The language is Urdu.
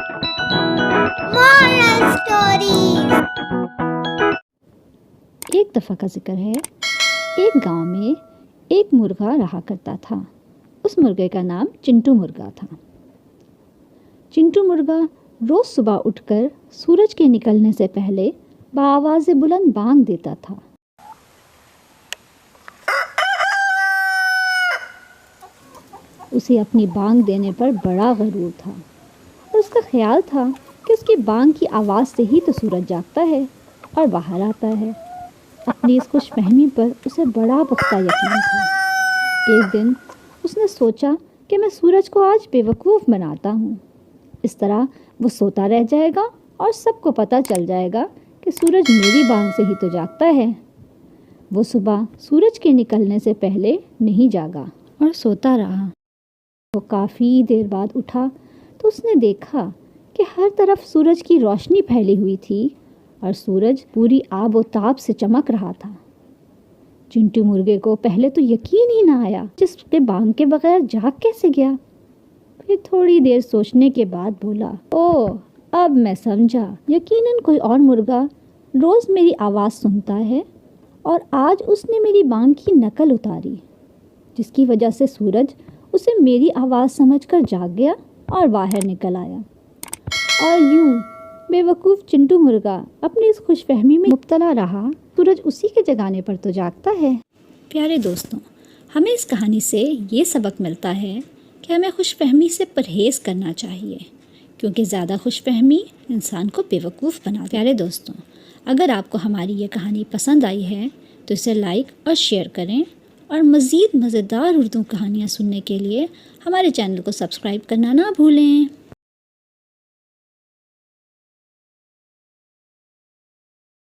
Moral Stories. ایک دفعہ کا ذکر ہے، ایک گاؤں میں ایک مرغا رہا کرتا تھا۔ اس مرغے کا نام چنٹو مرغا تھا۔ چنٹو مرغا روز صبح اٹھ کر سورج کے نکلنے سے پہلے بآواز بلند بانگ دیتا تھا۔ اسے اپنی بانگ دینے پر بڑا غرور تھا اور اس کا خیال تھا کہ اس کی بانگ کی آواز سے ہی تو سورج جاگتا ہے اور باہر آتا ہے۔ اپنی اس خوش فہمی پر اسے بڑا پختہ یقین تھا۔ ایک دن اس نے سوچا کہ میں سورج کو آج بے وقوف بناتا ہوں، اس طرح وہ سوتا رہ جائے گا اور سب کو پتہ چل جائے گا کہ سورج میری بانگ سے ہی تو جاگتا ہے۔ وہ صبح سورج کے نکلنے سے پہلے نہیں جاگا اور سوتا رہا۔ وہ کافی دیر بعد اٹھا تو اس نے دیکھا کہ ہر طرف سورج کی روشنی پھیلی ہوئی تھی اور سورج پوری آب و تاب سے چمک رہا تھا۔ چنٹو مرغے کو پہلے تو یقین ہی نہ آیا، جس کے بانگ کے بغیر جاگ کیسے گیا۔ پھر تھوڑی دیر سوچنے کے بعد بولا، اوہ اب میں سمجھا، یقیناً کوئی اور مرغا روز میری آواز سنتا ہے اور آج اس نے میری بانگ کی نقل اتاری، جس کی وجہ سے سورج اسے میری آواز سمجھ کر جاگ گیا اور باہر نکل آیا۔ اور یوں بے وقوف چنٹو مرغا اپنی اس خوش فہمی میں مبتلا رہا، سورج اسی کے جگانے پر تو جاگتا ہے۔ پیارے دوستوں، ہمیں اس کہانی سے یہ سبق ملتا ہے کہ ہمیں خوش فہمی سے پرہیز کرنا چاہیے، کیونکہ زیادہ خوش فہمی انسان کو بے وقوف بنا۔ پیارے دوستوں، اگر آپ کو ہماری یہ کہانی پسند آئی ہے تو اسے لائک اور شیئر کریں، اور مزید مزیدار اردو کہانیاں سننے کے لیے ہمارے چینل کو سبسکرائب کرنا نہ بھولیں۔